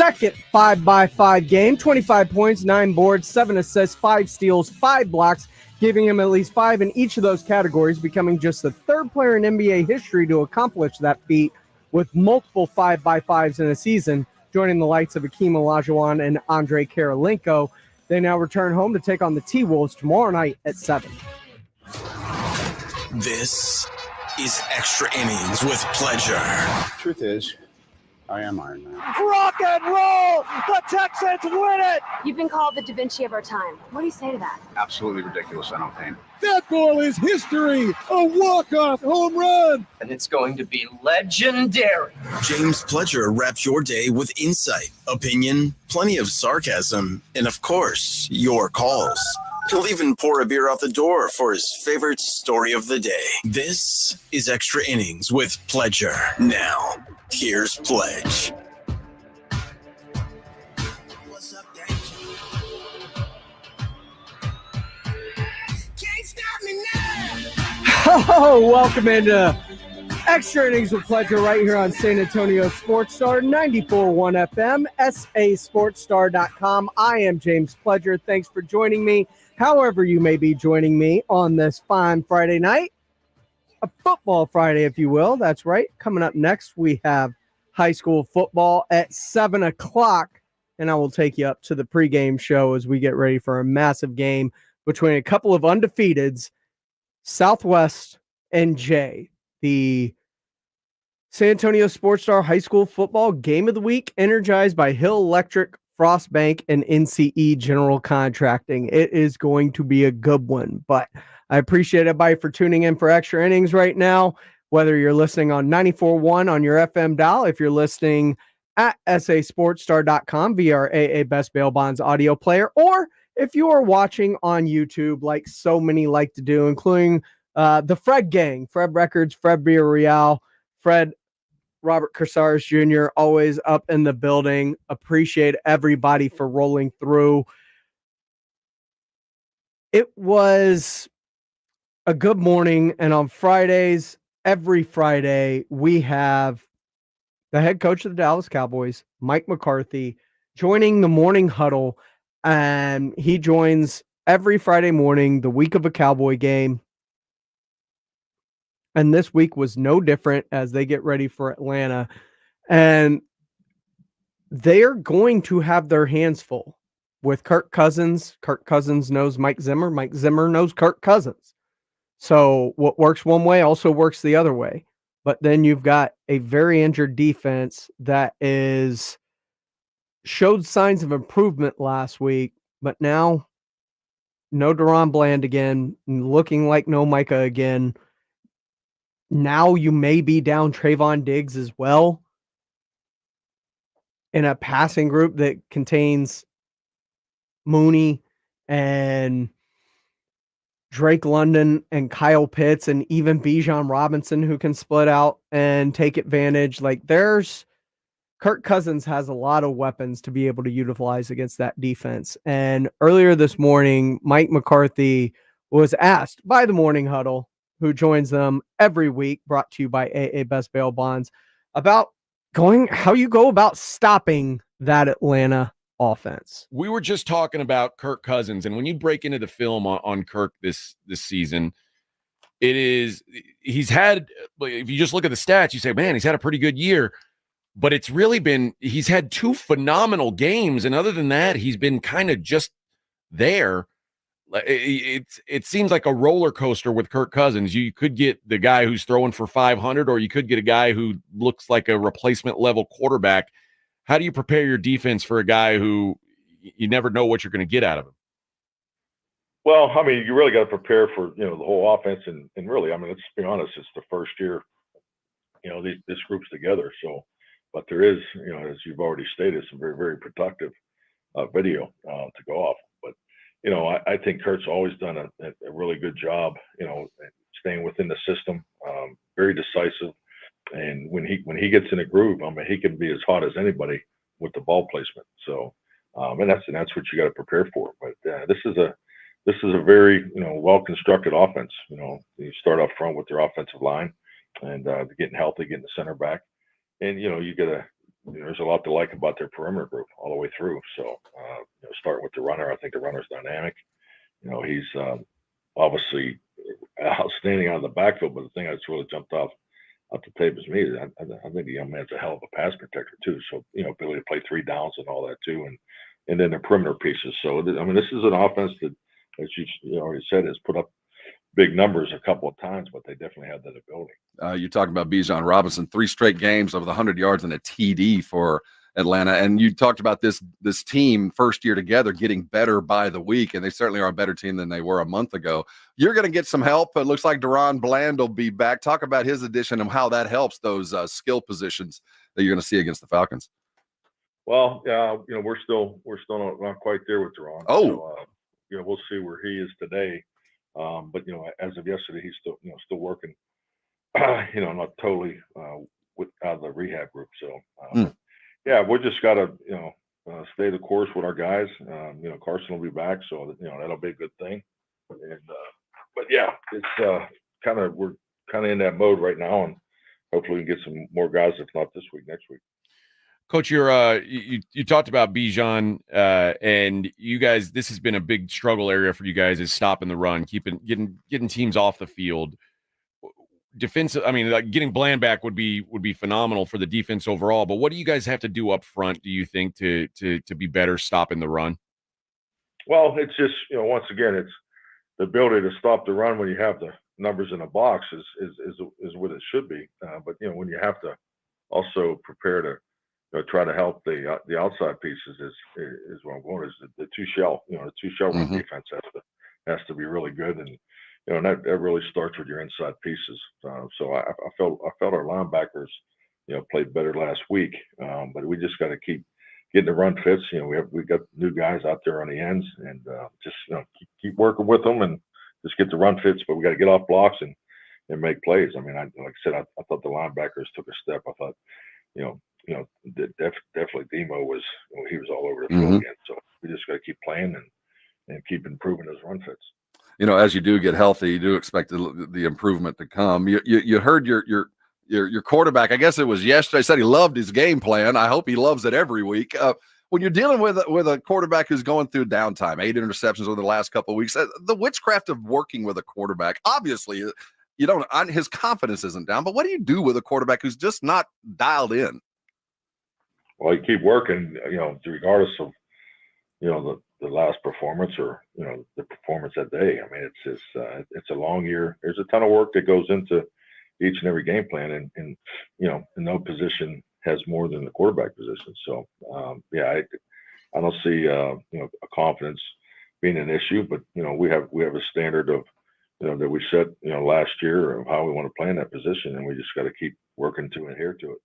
second 5x5 game, 25 points, 9 boards, 7 assists, 5 steals, 5 blocks, giving him at least 5 in each of those categories, becoming just the third player in NBA history to accomplish that feat with multiple 5x5s in a season, joining the likes of Akeem Olajuwon and Andre Karolinko. They now return home to take on the T-Wolves tomorrow night at 7. This is Extra Innings with Pleasure. Truth is, I am Iron Man. Rock and roll! The Texans win it! You've been called the Da Vinci of our time. What do you say to that? Absolutely ridiculous. I don't paint. That goal is history! A walk-off home run! And it's going to be legendary. James Pledger wraps your day with insight, opinion, plenty of sarcasm, and of course, your calls. He'll even pour a beer out the door for his favorite story of the day. This is Extra Innings with Pledger. Now, here's Pledge. What's up, Can't stop me now. Oh, welcome into Extra Innings with Pledger right here on San Antonio Sports Star, 94.1 FM, sasportsstar.com. I am James Pledger. Thanks for joining me. However you may be joining me on this fine Friday night, a football Friday, if you will. That's right. Coming up next, we have high school football at 7 o'clock, and I will take you up to the pregame show as we get ready for a massive game between a couple of undefeateds, Southwest and Jay. The San Antonio Sports Star High School Football Game of the Week, energized by Hill Electric, Frost Bank, and NCE General Contracting. It is going to be a good one, but I appreciate everybody for tuning in for Extra Innings right now, whether you're listening on 94.1 on your FM dial, if you're listening at sasportsstar.com via our AA Best Bail Bonds audio player, or if you are watching on YouTube like so many like to do, including the Fred Gang, Fred Records, Fred Villarreal, Fred Robert Casares Jr., always up in the building. Appreciate everybody for rolling through. It was a good morning, and on Fridays, every Friday, we have the head coach of the Dallas Cowboys, Mike McCarthy, joining the morning huddle, and he joins every Friday morning the week of a Cowboy game. And this week was no different as they get ready for Atlanta. And they are going to have their hands full with Kirk Cousins. Kirk Cousins knows Mike Zimmer. Mike Zimmer knows Kirk Cousins. So what works one way also works the other way. But then you've got a very injured defense that showed signs of improvement last week, but now no Deron Bland again, looking like no Micah again. Now you may be down Trayvon Diggs as well in a passing group that contains Mooney and Drake London and Kyle Pitts and even Bijan Robinson, who can split out and take advantage. Like, Kirk Cousins has a lot of weapons to be able to utilize against that defense. And earlier this morning, Mike McCarthy was asked by the Morning Huddle, who joins them every week, brought to you by AA Best Bail Bonds, about how you go about stopping that Atlanta offense. We were just talking about Kirk Cousins, and when you break into the film on Kirk this season, he's had, if you just look at the stats, you say, man, he's had a pretty good year, but it's really been, he's had 2 phenomenal games, and other than that, he's been kind of just there. It seems like a roller coaster with Kirk Cousins. You could get the guy who's throwing for 500, or you could get a guy who looks like a replacement level quarterback. How do you prepare your defense for a guy who you never know what you're going to get out of him? Well, I mean, you really got to prepare for, the whole offense. And really, I mean, let's be honest, it's the first year, this group's together. So, but there is, as you've already stated, some very, very productive video to go off. But I think Kurt's always done a really good job, staying within the system, very decisive. And when he gets in a groove, I mean, he can be as hot as anybody with the ball placement. So, and that's what you got to prepare for. But this is a very, well-constructed offense. You start up front with their offensive line and getting healthy, getting the center back. And, you got to there's a lot to like about their perimeter group all the way through. So, starting with the runner, I think the runner's dynamic. He's obviously outstanding out of the backfield, but the thing that's really jumped off the tape is me. I think the young man's a hell of a pass protector too. So, ability to play 3 downs and all that too, and then the perimeter pieces. So, this is an offense that, as you already said, has put up big numbers a couple of times, but they definitely have that ability. You talked about Bijan Robinson, 3 straight games of the 100 yards and a TD for Atlanta. And you talked about this team first year together getting better by the week, and they certainly are a better team than they were a month ago. You're going to get some help. It looks like Deron Bland will be back. Talk about his addition and how that helps those skill positions that you're going to see against the Falcons. Well, we're still not quite there with Deron. Oh, so, we'll see where he is today. But as of yesterday, he's still working. Not totally out of the rehab group. So, yeah, we just got to stay the course with our guys. Carson will be back, so that'll be a good thing. And but yeah, it's we're kind of in that mode right now, and hopefully we can get some more guys, if not this week, next week. Coach, you talked about Bijan, and you guys. This has been a big struggle area for you guys, is stopping the run, getting teams off the field. Defensive, getting Bland back would be phenomenal for the defense overall. But what do you guys have to do up front, do you think, to be better stopping the run? Well, it's just once again, it's the ability to stop the run when you have the numbers in a box is what it should be. But when you have to also prepare to try to help the outside pieces is what I'm going, is the two shell. The two shell run defense has to be really good, and that really starts with your inside pieces. So I felt our linebackers played better last week, but we just got to keep getting the run fits. We got new guys out there on the ends, and just keep working with them and just get the run fits. But we got to get off blocks and make plays. Like I said, I thought the linebackers took a step. I thought definitely Demo was he was all over the field again. So we just got to keep playing and keep improving those run fits. As you do get healthy, you do expect the improvement to come. You heard your quarterback, I guess it was yesterday, said he loved his game plan. I hope he loves it every week. When you're dealing with a quarterback who's going through downtime, 8 interceptions over the last couple of weeks, the witchcraft of working with a quarterback, obviously, his confidence isn't down. But what do you do with a quarterback who's just not dialed in? Well, you keep working, regardless of the last performance or the performance that day. It's a long year. There's a ton of work that goes into each and every game plan, and no position has more than the quarterback position. So I don't see a confidence being an issue, but we have a standard of that we set last year of how we want to play in that position, and we just got to keep working to adhere to it.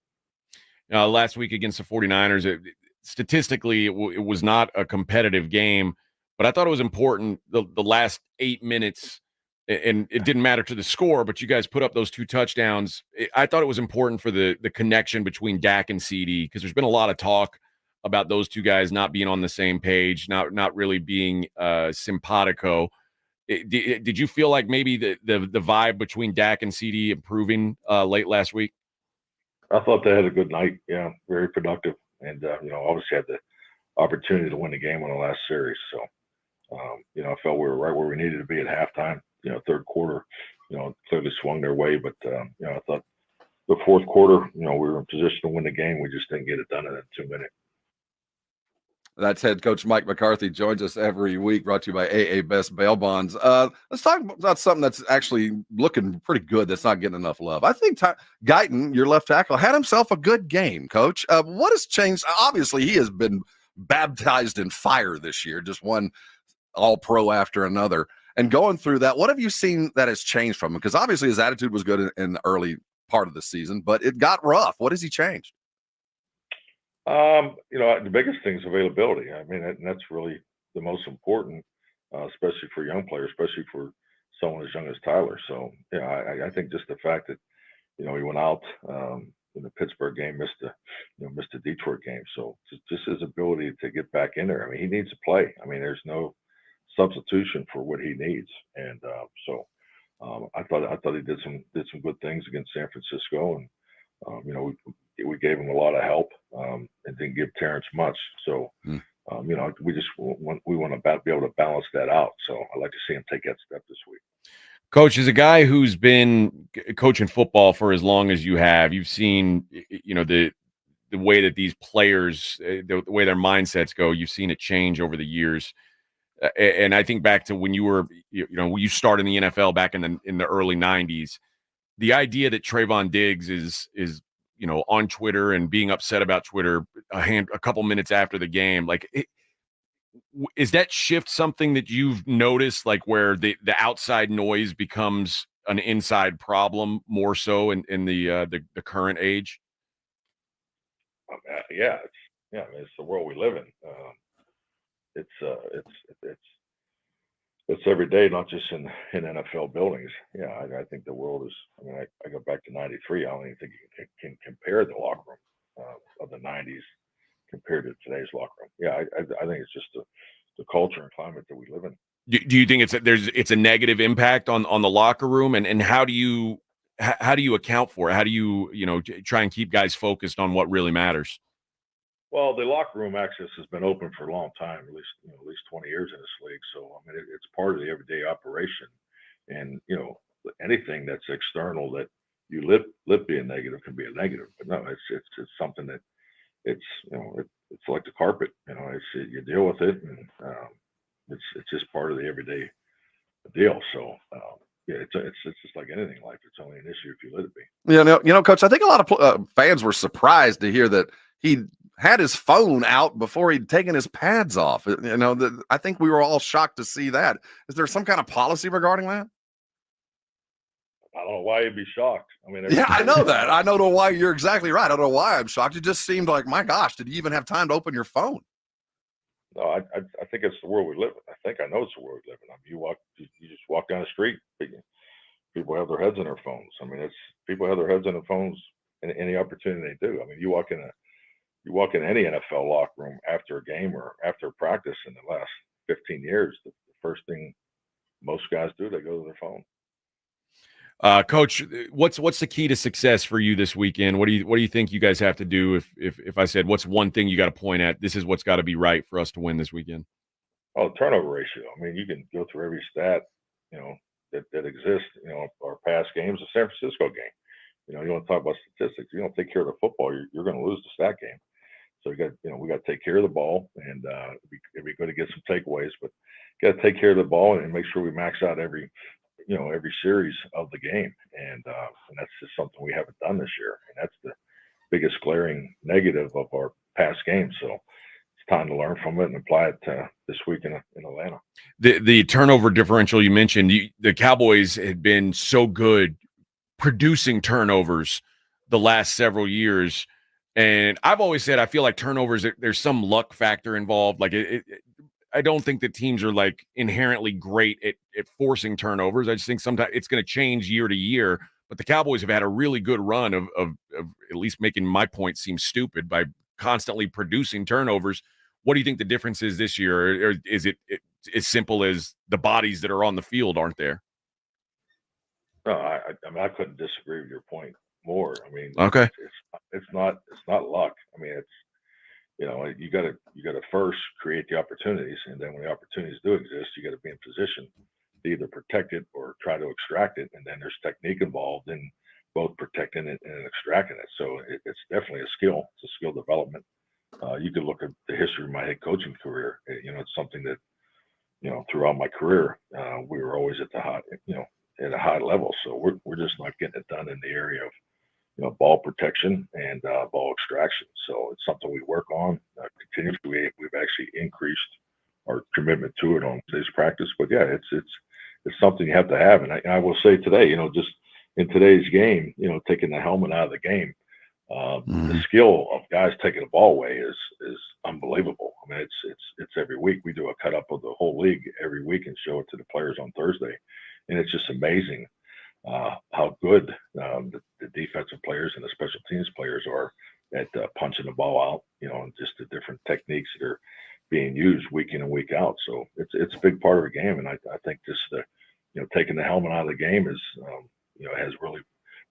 Last week against the 49ers, statistically, it was not a competitive game, but I thought it was important the last 8 minutes, and it didn't matter to the score, but you guys put up those 2 touchdowns. I thought it was important for the connection between Dak and CD, because there's been a lot of talk about those 2 guys not being on the same page, not really being simpatico. Did you feel like maybe the vibe between Dak and CD improving late last week? I thought they had a good night. Yeah, very productive. And, obviously had the opportunity to win the game on the last series. So, I felt we were right where we needed to be at halftime. Third quarter, clearly swung their way. But, I thought the fourth quarter, we were in position to win the game. We just didn't get it done in 2 minutes. That's head coach Mike McCarthy, joins us every week, brought to you by AA Best Bail Bonds. Let's talk about something that's actually looking pretty good that's not getting enough love. I think Guyton, your left tackle, had himself a good game, Coach. What has changed? Obviously, he has been baptized in fire this year, just one all-pro after another. And going through that, what have you seen that has changed from him? Because obviously his attitude was good in the early part of the season, but it got rough. What has he changed? The biggest thing is availability. And that's really the most important, especially for young players, especially for someone as young as Tyler. So, I think just the fact that, he went out in the Pittsburgh game, missed the Detroit game. So just his ability to get back in there. He needs to play. There's no substitution for what he needs. And I thought he did some good things against San Francisco, and we gave him a lot of help and didn't give Terrence much. So, we just want to be able to balance that out. So I'd like to see him take that step this week. Coach, as a guy who's been coaching football for as long as you have, you've seen, the way that these players, the way their mindsets go, you've seen it change over the years. And I think back to when you were, when you started in the NFL back in the early 90s, the idea that Trayvon Diggs is on Twitter and being upset about Twitter a couple minutes after the game, like, is that shift something that you've noticed, like where the outside noise becomes an inside problem more so in the current age? Yeah, it's the world we live in. It's every day, not just in NFL buildings. Yeah, I think the world is. I mean, I go back to '93. I don't even think you can compare the locker room of the '90s compared to today's locker room. Yeah, I think it's just the culture and climate that we live in. Do you think it's a negative impact on the locker room, and how do you account for it? How do you try and keep guys focused on what really matters? Well, the locker room access has been open for a long time, at least 20 years in this league. So I mean, it's part of the everyday operation, and anything that's external that you live being negative can be a negative. But no, it's something that it's it's like the carpet. You deal with it, and it's just part of the everyday deal. So it's just like anything in life. It's only an issue if you let it be. Coach, I think a lot of fans were surprised to hear that he had his phone out before he'd taken his pads off. I think we were all shocked to see that. Is there some kind of policy regarding that? I don't know why you'd be shocked. I mean, yeah, I know that. I don't know why. You're exactly right. I don't know why I'm shocked. It just seemed like, my gosh, did you even have time to open your phone? No, I think it's the world we live in. I know it's the world we live in. I mean, you just walk down the street, people have their heads in their phones. I mean, people have their heads in their phones in any opportunity they do. I mean, you walk in any NFL locker room after a game or after practice in the last 15 years, the first thing most guys do, they go to their phone. Coach, what's the key to success for you this weekend? What do you think you guys have to do? If I said, what's one thing you got to point at? This is what's got to be right for us to win this weekend. Oh, turnover ratio. I mean, you can go through every stat, that exists. Our past games, the San Francisco game. You want to talk about statistics. You don't take care of the football, you're going to lose the stat game. So we got to take care of the ball, and it'd be good to get some takeaways, but got to take care of the ball and make sure we max out every series of the game, and that's just something we haven't done this year, and that's the biggest glaring negative of our past games. So it's time to learn from it and apply it this week in Atlanta. The turnover differential you mentioned, the Cowboys had been so good producing turnovers the last several years. And I've always said, I feel like turnovers, there's some luck factor involved. Like I don't think that teams are like inherently great at forcing turnovers. I just think sometimes it's going to change year to year. But the Cowboys have had a really good run of at least making my point seem stupid by constantly producing turnovers. What do you think the difference is this year? Or is it as simple as the bodies that are on the field aren't there? No, I mean, I couldn't disagree with your point more. I mean, okay, it's not luck. I mean, it's you got to first create the opportunities, and then when the opportunities do exist, you got to be in position to either protect it or try to extract it. And then there's technique involved in both protecting it and extracting it. So it's definitely a skill. It's a skill development. You could look at the history of my head coaching career. It's something that throughout my career we were always at at a high level. So we're just not getting it done in the area of ball protection and ball extraction. So it's something we work on continuously. We've actually increased our commitment to it on today's practice. But yeah, it's something you have to have. And I will say today, just in today's game, taking the helmet out of the game, the skill of guys taking the ball away is unbelievable. I mean, it's every week. We do a cut up of the whole league every week and show it to the players on Thursday, and it's just amazing how good the defensive players and the special teams players are at punching the ball out, and just the different techniques that are being used week in and week out. So it's a big part of the game, and I think just taking the helmet out of the game is has really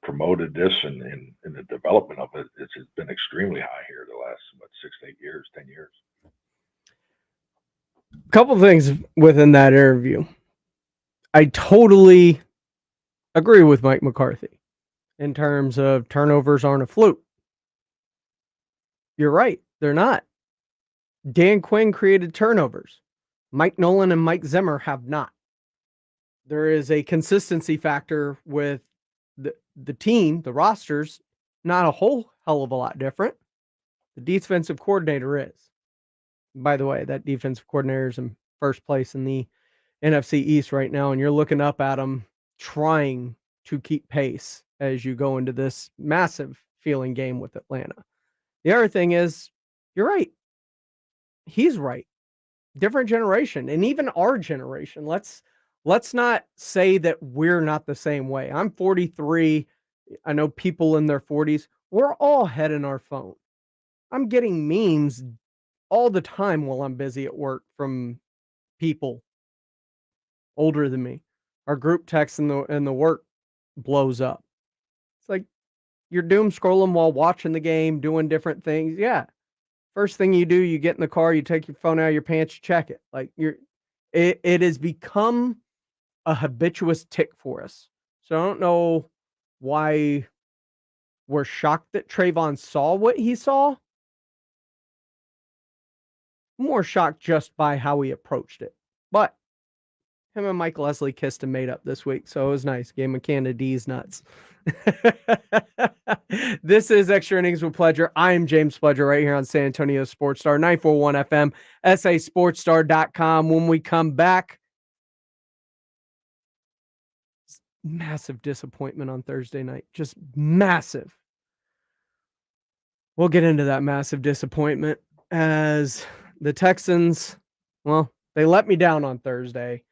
promoted this and in the development of it, it's been extremely high here the last 6 to 8 years, 10 years. Couple things within that interview. I totally agree with Mike McCarthy in terms of turnovers aren't a fluke. You're right. They're not. Dan Quinn created turnovers. Mike Nolan and Mike Zimmer have not. There is a consistency factor with the team, the rosters, not a whole hell of a lot different. The defensive coordinator is. By the way, that defensive coordinator is in first place in the NFC East right now, and you're looking up at him trying to keep pace as you go into this massive feeling game with Atlanta. The other thing is, you're right. He's right. Different generation, and even our generation. Let's not say that we're not the same way. I'm 43. I know people in their 40s. We're all head in our phone. I'm getting memes all the time while I'm busy at work from people older than me. Our group text in the work blows up. It's like you're doom scrolling while watching the game, doing different things. Yeah. First thing you do, you get in the car, you take your phone out of your pants, you check it. Like it has become a habituous tick for us. So I don't know why we're shocked that Trayvon saw what he saw. More shocked just by how he approached it. But him and Mike Leslie kissed and made up this week, so it was nice. Gave him a can of D's nuts. This is Extra Innings with Pledger. I am James Pledger right here on San Antonio Sports Star, 941 FM, sasportstar.com. When we come back, massive disappointment on Thursday night. Just massive. We'll get into that massive disappointment as the Texans, well, they let me down on Thursday.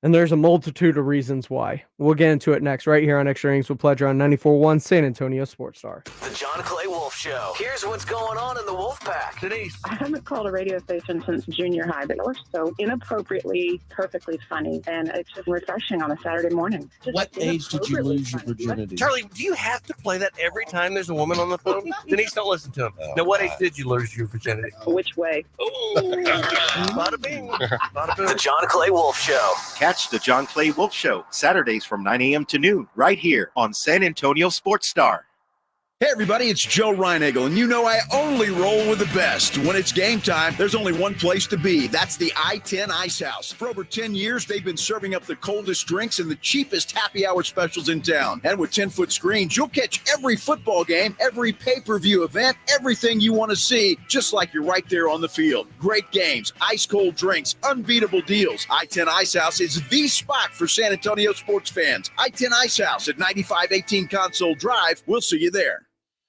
And there's a multitude of reasons why. We'll get into it next, right here on Extra Innings with Pledger on 94.1 San Antonio Sports Star. The John Clay Wolf Show. Here's what's going on in the Wolf Pack. Denise. I haven't called a radio station since junior high, but we're so inappropriately, perfectly funny. And it's just refreshing on a Saturday morning. What age did you lose your virginity? Charlie, do you have to play that every time there's a woman on the phone? Denise, don't listen to him. Now, what age did you lose your virginity? Which way? Bada bing. Bada boom. The John Clay Wolf Show. Catch the John Clay Wolf Show Saturdays from 9 a.m. to noon right here on San Antonio Sports Star. Hey everybody, it's Joe Reinagel, and you know I only roll with the best. When it's game time, there's only one place to be. That's the I-10 Ice House. For over 10 years, they've been serving up the coldest drinks and the cheapest happy hour specials in town. And with 10-foot screens, you'll catch every football game, every pay-per-view event, everything you want to see, just like you're right there on the field. Great games, ice-cold drinks, unbeatable deals. I-10 Ice House is the spot for San Antonio sports fans. I-10 Ice House at 9518 Console Drive. We'll see you there.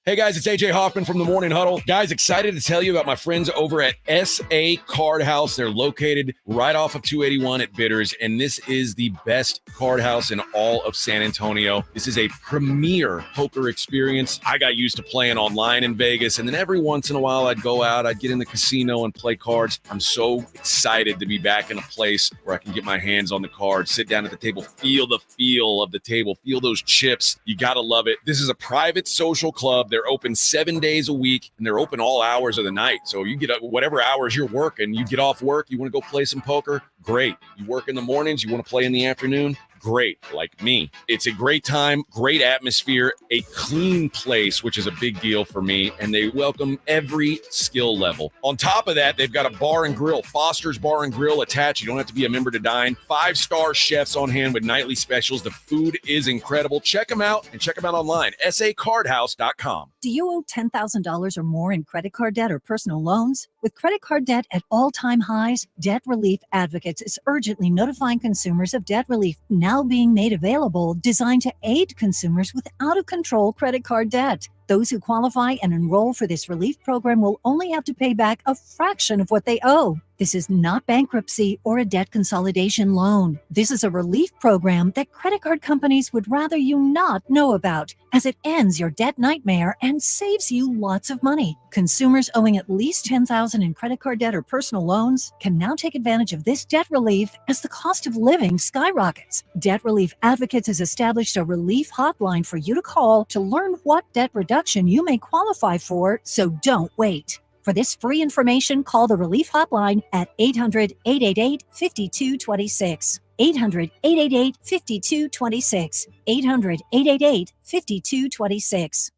Hey guys, it's AJ Hoffman from the Morning Huddle. Guys, excited to tell you about my friends over at SA Card House. They're located right off of 281 at Bitters, and this is the best card house in all of San Antonio. This is a premier poker experience. I got used to playing online in Vegas, and then every once in a while I'd go out, I'd get in the casino and play cards. I'm so excited to be back in a place where I can get my hands on the cards, sit down at the table, feel the feel of the table, feel those chips. You gotta love it. This is a private social club. They're open 7 days a week, and they're open all hours of the night. So you get whatever hours you're working, you get off work, you want to go play some poker, great. You work in the mornings, you want to play in the afternoon, great, like me. It's a great time, great atmosphere, a clean place, which is a big deal for me, and they welcome every skill level. On top of that, they've got a bar and grill, Foster's Bar and Grill attached. You don't have to be a member to dine. 5-star chefs on hand with nightly specials. The food is incredible. Check them out, and check them out online, sacardhouse.com. Do you owe $10,000 or more in credit card debt or personal loans? With credit card debt at all-time highs, Debt Relief Advocates is urgently notifying consumers of debt relief now being made available, designed to aid consumers with out-of-control credit card debt. Those who qualify and enroll for this relief program will only have to pay back a fraction of what they owe. This is not bankruptcy or a debt consolidation loan. This is a relief program that credit card companies would rather you not know about, as it ends your debt nightmare and saves you lots of money. Consumers owing at least $10,000 in credit card debt or personal loans can now take advantage of this debt relief as the cost of living skyrockets. Debt Relief Advocates has established a relief hotline for you to call to learn what debt reduction you may qualify for, so don't wait. For this free information, call the Relief Hotline at 800-888-5226. 800-888-5226. 800-888-5226.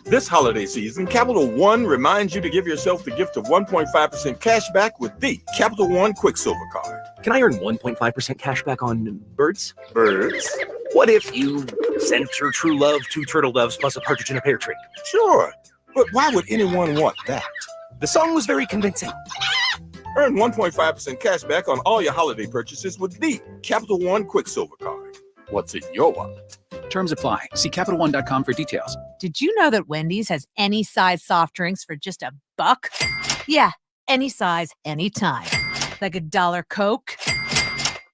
This holiday season, Capital One reminds you to give yourself the gift of 1.5% cash back with the Capital One Quicksilver Card. Can I earn 1.5% cash back on birds? Birds? What if you sent your true love 2 turtle doves plus a partridge in a pear tree? Sure, but why would anyone want that? The song was very convincing. Earn 1.5% cash back on all your holiday purchases with the Capital One Quicksilver Card. What's in your wallet? Terms apply. See CapitalOne.com for details. Did you know that Wendy's has any size soft drinks for just $1? Yeah, any size, anytime. Like $1 Coke,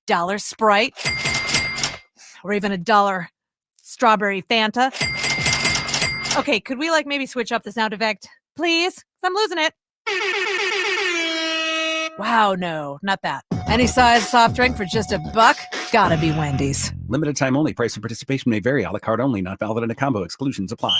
$1 Sprite, or even $1 strawberry Fanta. Okay, could we maybe switch up the sound effect? Please? 'Cause I'm losing it. Wow, no, not that. Any size soft drink for just $1? Gotta be Wendy's. Limited time only. Price and participation may vary. A la carte only. Not valid in a combo. Exclusions apply.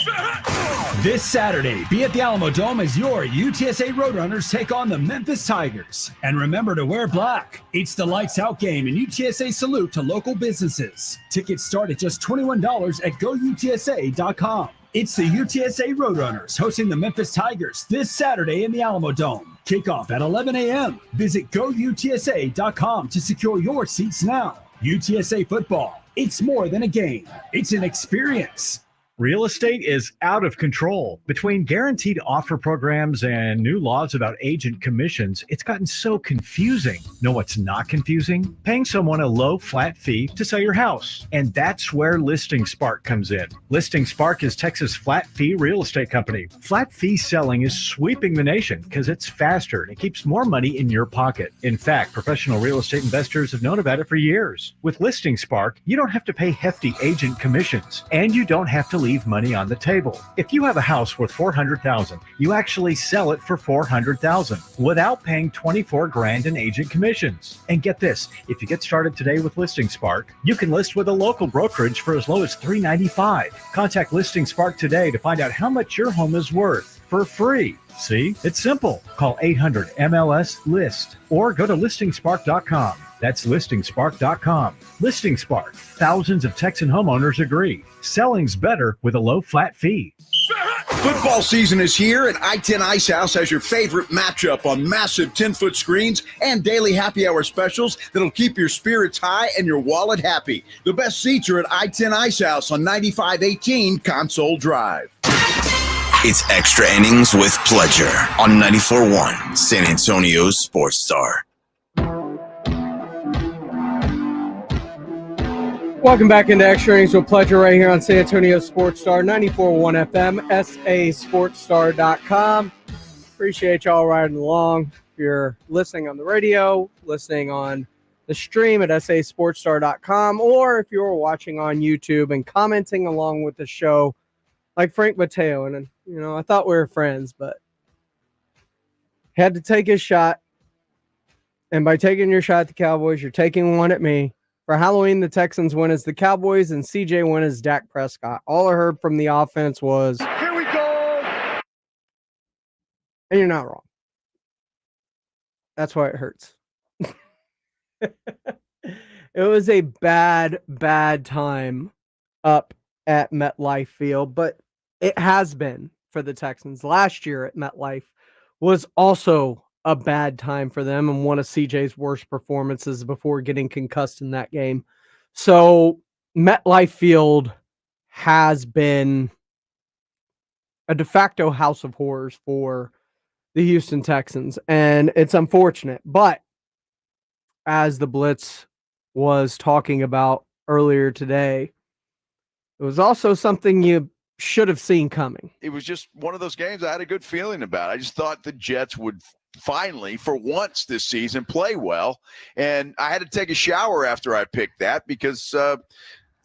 This Saturday, be at the Alamo Dome as your UTSA Roadrunners take on the Memphis Tigers. And remember to wear black. It's the lights out game and UTSA salute to local businesses. Tickets start at just $21 at GoUTSA.com. It's the UTSA Roadrunners hosting the Memphis Tigers this Saturday in the Alamo Dome. Kickoff at 11 a.m. Visit GoUTSA.com to secure your seats now. UTSA football, it's more than a game. It's an experience. Real estate is out of control. Between guaranteed offer programs and new laws about agent commissions, it's gotten so confusing. Know what's not confusing? Paying someone a low flat fee to sell your house. And that's where Listing Spark comes in. Listing Spark is Texas' flat fee real estate company. Flat fee selling is sweeping the nation because it's faster and it keeps more money in your pocket. In fact, professional real estate investors have known about it for years. With Listing Spark, you don't have to pay hefty agent commissions, and you don't have to leave money on the table. If you have a house worth $400,000, you actually sell it for $400,000 without paying $24,000 in agent commissions. And get this, if you get started today with Listing Spark, you can list with a local brokerage for as low as $395. Contact Listing Spark today to find out how much your home is worth for free. See, it's simple. Call 800-MLS-LIST or go to listingspark.com. That's listingspark.com. Listing Spark. Thousands of Texan homeowners agree. Selling's better with a low flat fee. Football season is here, and I-10 Ice House has your favorite matchup on massive 10-foot screens and daily happy hour specials that'll keep your spirits high and your wallet happy. The best seats are at I-10 Ice House on 9518 Console Drive. It's Extra Innings with Pleasure on 94.1 San Antonio's Sports Star. Welcome back into Extra Innings with Pleasure right here on San Antonio Sports Star, 94.1 FM, sasportstar.com. Appreciate y'all riding along. If you're listening on the radio, listening on the stream at sasportstar.com, or if you're watching on YouTube and commenting along with the show, like Frank Mateo. And, I thought we were friends, but had to take his shot. And by taking your shot at the Cowboys, you're taking one at me. For Halloween, the Texans win as the Cowboys and CJ win as Dak Prescott. All I heard from the offense was, "Here we go!" And you're not wrong. That's why it hurts. It was a bad, bad time up at MetLife Field, but it has been for the Texans. Last year at MetLife was also a bad time for them and one of CJ's worst performances before getting concussed in that game. So MetLife Field has been a de facto house of horrors for the Houston Texans, and it's unfortunate. But as the Blitz was talking about earlier today, it was also something you should have seen coming. It was just one of those games I had a good feeling about. I just thought the Jets would finally, for once this season, play well. And I had to take a shower after I picked that because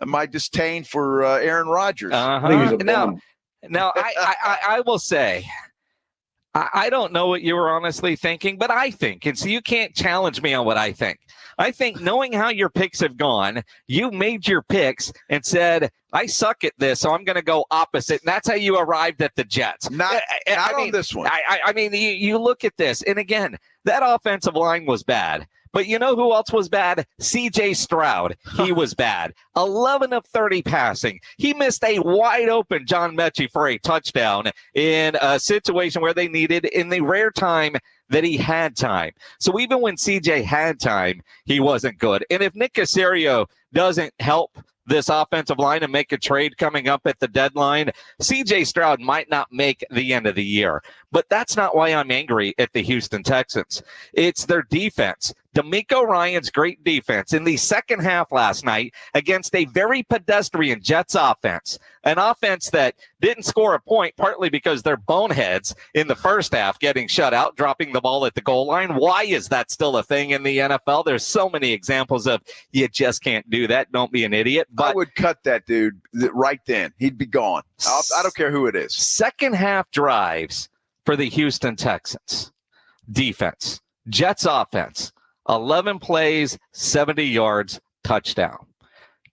my disdain for Aaron Rodgers. Now, I will say, I don't know what you were honestly thinking, but I think, and so you can't challenge me on what I think. I think knowing how your picks have gone, you made your picks and said, I suck at this, so I'm going to go opposite. And that's how you arrived at the Jets. Not on this one. I mean, you look at this, and again, that offensive line was bad. But you know who else was bad? C.J. Stroud. He was bad. 11 of 30 passing. He missed a wide open John Mechie for a touchdown in a situation where they needed in the rare time that he had time. So even when C.J. had time, he wasn't good. And if Nick Caserio doesn't help this offensive line and make a trade coming up at the deadline, C.J. Stroud might not make the end of the year. But that's not why I'm angry at the Houston Texans. It's their defense. D'Amico Ryan's great defense in the second half last night against a very pedestrian Jets offense, an offense that didn't score a point partly because they're boneheads in the first half, getting shut out, dropping the ball at the goal line. Why is that still a thing in the NFL? There's so many examples of you just can't do that. Don't be an idiot. But I would cut that dude right then. He'd be gone. I don't care who it is. Second half drives for the Houston Texans. Defense. Jets offense. 11 plays, 70 yards, touchdown.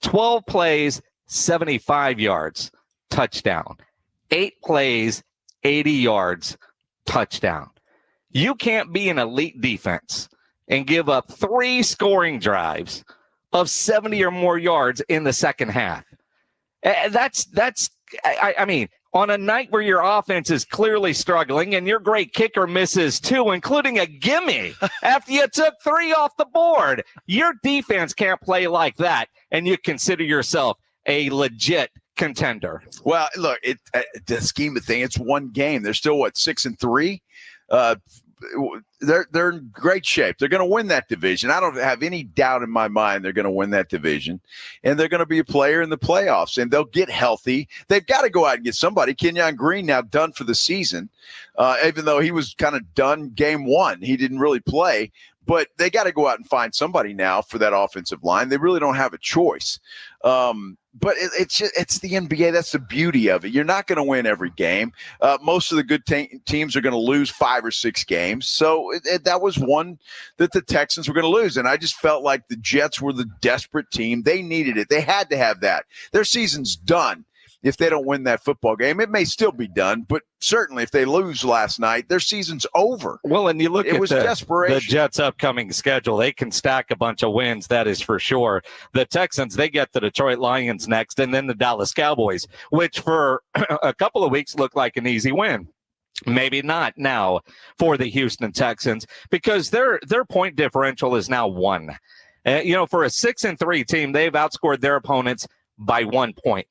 12 plays, 75 yards, touchdown. 8 plays, 80 yards, touchdown. You can't be an elite defense and give up 3 scoring drives of 70 or more yards in the second half. I mean, on a night where your offense is clearly struggling and your great kicker misses 2, including a gimme after you took 3 off the board, your defense can't play like that, and you consider yourself a legit contender. Well, look, the scheme of thing, it's one game. They're still, 6-3? They're in great shape. They're going to win that division. I don't have any doubt in my mind they're going to win that division, and they're going to be a player in the playoffs, and they'll get healthy. They've got to go out and get somebody. Kenyon Green now done for the season, even though he was kind of done game 1. He didn't really play, but they got to go out and find somebody now for that offensive line. They really don't have a choice. But it's the NBA. That's the beauty of it. You're not going to win every game. Most of the good teams are going to lose 5 or 6 games. So that was one that the Texans were going to lose. And I just felt like the Jets were the desperate team. They needed it. They had to have that. Their season's done. If they don't win that football game, it may still be done, but certainly if they lose last night, their season's over. Well, and you look at desperation. The Jets' upcoming schedule. They can stack a bunch of wins, that is for sure. The Texans, they get the Detroit Lions next, and then the Dallas Cowboys, which for a couple of weeks looked like an easy win. Maybe not now for the Houston Texans, because their point differential is now 1. For a 6-3 team, they've outscored their opponents by 1 point.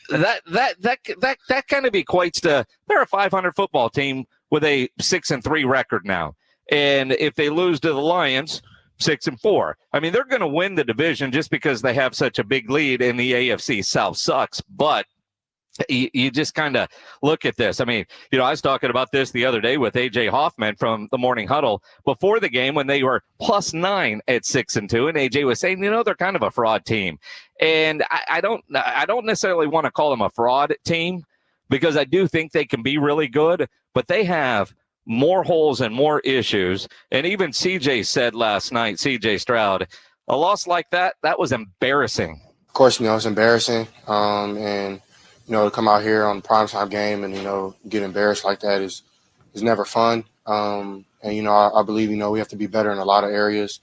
that kind of equates to they're a 500 football team with a 6-3 record now. And if they lose to the Lions, 6-4. I mean, they're going to win the division just because they have such a big lead, and the AFC South sucks. But you just kind of look at this. I mean, I was talking about this the other day with AJ Hoffman from the Morning Huddle before the game when they were +9 at 6-2, and AJ was saying, they're kind of a fraud team. And I don't necessarily want to call them a fraud team, because I do think they can be really good, but they have more holes and more issues. And even CJ said last night, CJ Stroud, a loss like that was embarrassing. Of course, it's embarrassing. And to come out here on the primetime game and, get embarrassed like that is never fun. And, I believe, we have to be better in a lot of areas.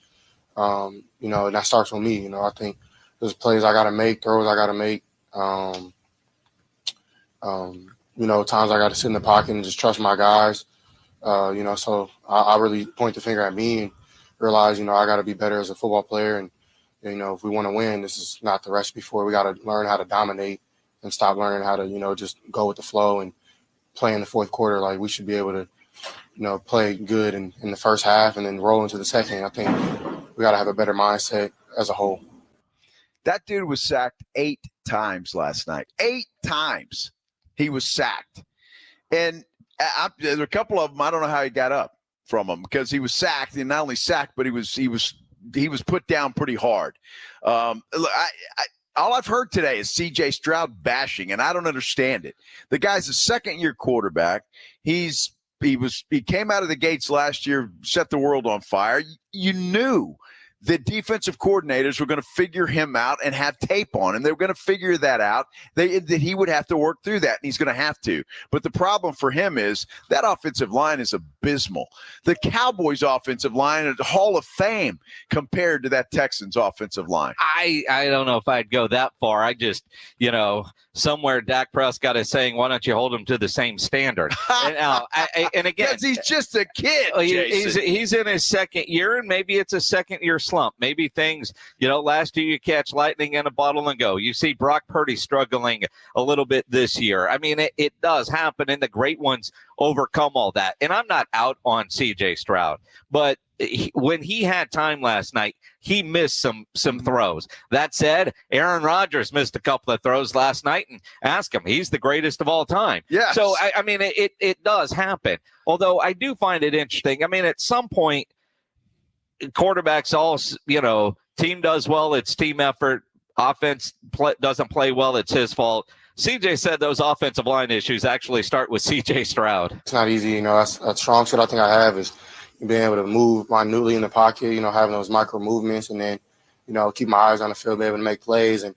And that starts with me. I think there's plays I got to make, throws I got to make. Times I got to sit in the pocket and just trust my guys. So I really point the finger at me and realize, I got to be better as a football player. And, if we want to win, this is not the recipe for it. We got to learn how to dominate and stop learning how to, just go with the flow and play in the fourth quarter. Like, we should be able to, play good in the first half and then roll into the second. I think we got to have a better mindset as a whole. That dude was sacked 8 times last night. 8 times. he was sacked. And there's a couple of them, I don't know how he got up from them, because he was sacked, and not only sacked, but he was put down pretty hard. All I've heard today is C.J. Stroud bashing, and I don't understand it. The guy's a second-year quarterback. He came out of the gates last year, set the world on fire. You knew the defensive coordinators were going to figure him out and have tape on him. They were going to figure that out, that he would have to work through that, and he's going to have to. But the problem for him is that offensive line is abysmal. The Cowboys' offensive line is Hall of Fame compared to that Texans' offensive line. I don't know if I'd go that far. I just, somewhere Dak Prescott is saying, why don't you hold him to the same standard? And again, because he's just a kid. He's in his second year, and maybe it's a second-year slump. Maybe things, last year you catch lightning in a bottle and go. You see Brock Purdy struggling a little bit this year. I mean, it does happen, and the great ones overcome all that. And I'm not out on C.J. Stroud, but when he had time last night, he missed some throws. That said, Aaron Rodgers missed a couple of throws last night, and ask him, he's the greatest of all time. Yes. So, I mean, it does happen. Although I do find it interesting. I mean, at some point, quarterbacks team does well, it's team effort. Offense doesn't play well, it's his fault. CJ said those offensive line issues actually start with CJ Stroud. It's not easy. That's a strong suit I think I have is being able to move minutely in the pocket, having those micro movements, and then, keep my eyes on the field, be able to make plays. And,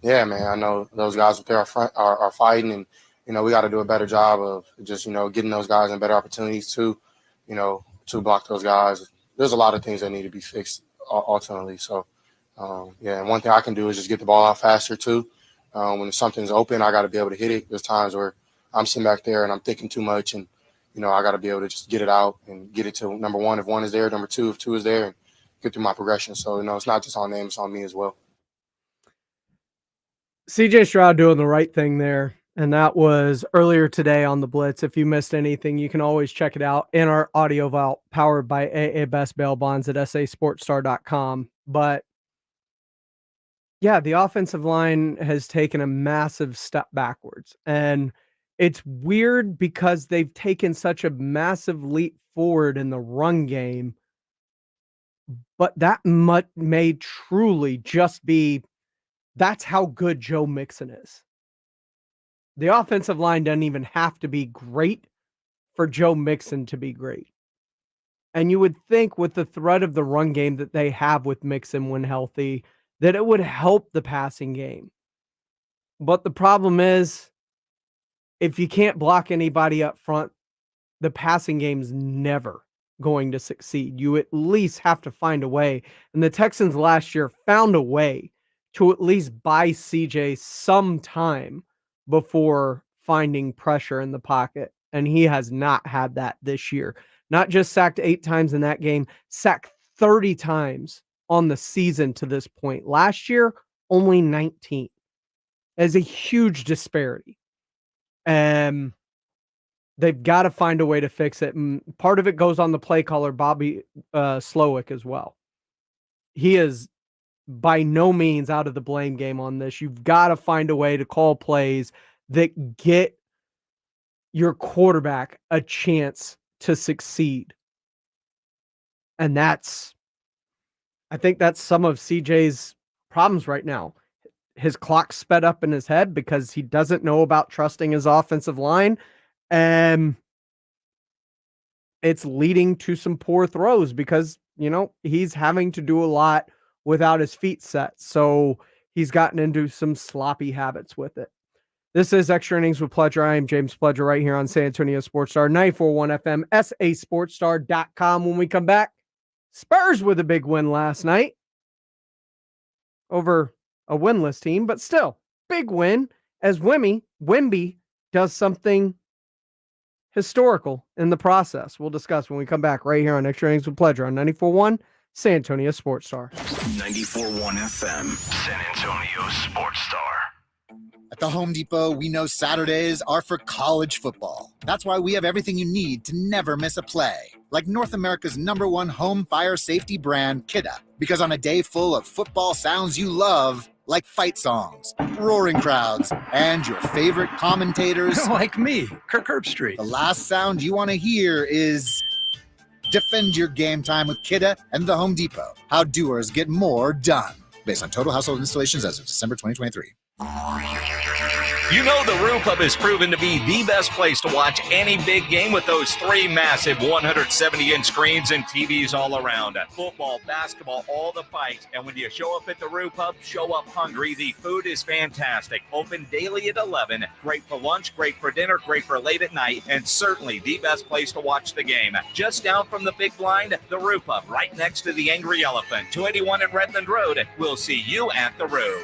yeah, man, I know those guys up there are fighting, and, we got to do a better job of just, getting those guys in better opportunities to block those guys. There's a lot of things that need to be fixed ultimately. So, yeah, and one thing I can do is just get the ball out faster too. When something's open, I got to be able to hit it. There's times where I'm sitting back there and I'm thinking too much, and I got to be able to just get it out and get it to number one if one is there, number two if two is there, and get through my progression. So, it's not just on them, it's on me as well. CJ Stroud doing the right thing there. And that was earlier today on the Blitz. If you missed anything, you can always check it out in our audio vault powered by AA Best Bail Bonds at sasportstar.com. But yeah, the offensive line has taken a massive step backwards. And it's weird because they've taken such a massive leap forward in the run game. But that may truly just be, that's how good Joe Mixon is. The offensive line doesn't even have to be great for Joe Mixon to be great. And you would think with the threat of the run game that they have with Mixon when healthy, that it would help the passing game. But the problem is, if you can't block anybody up front, the passing game's never going to succeed. You at least have to find a way. And the Texans last year found a way to at least buy CJ some time before finding pressure in the pocket. And he has not had that this year. Not just sacked 8 times in that game, sacked 30 times on the season to this point. Last year, only 19. As a huge disparity. And they've got to find a way to fix it. And part of it goes on the play caller, Bobby Slowick, as well. He is by no means out of the blame game on this. You've got to find a way to call plays that get your quarterback a chance to succeed. And I think that's some of CJ's problems right now. His clock's sped up in his head because he doesn't know about trusting his offensive line. And it's leading to some poor throws because, he's having to do a lot without his feet set. So he's gotten into some sloppy habits with it. This is Extra Innings with Pledger. I am James Pledger right here on San Antonio Sports Star, 94.1 FM, sasportstar.com. When we come back, Spurs with a big win last night over a winless team, but still, big win as Wemby does something historical in the process. We'll discuss when we come back right here on Extra Innings with Pledger on 94.1 San Antonio Sports Star. 94.1 FM, San Antonio Sports Star. At the Home Depot, we know Saturdays are for college football. That's why we have everything you need to never miss a play. Like North America's #1 home fire safety brand, Kidde. Because on a day full of football sounds you love, like fight songs, roaring crowds, and your favorite commentators. Like me, Kirk Herbstreit. The last sound you want to hear is defend your game time with Kidda and the Home Depot. How doers get more done. Based on total household installations as of December 2023. You know the Roo Pub is proven to be the best place to watch any big game with those 3 massive 170-inch screens and TVs all around. Football, basketball, all the fights. And when you show up at the Roo Pub, show up hungry. The food is fantastic. Open daily at 11. Great for lunch, great for dinner, great for late at night, and certainly the best place to watch the game. Just down from the big blind, the Roo Pub, right next to the Angry Elephant. 281 at Redland Road. We'll see you at the Roo.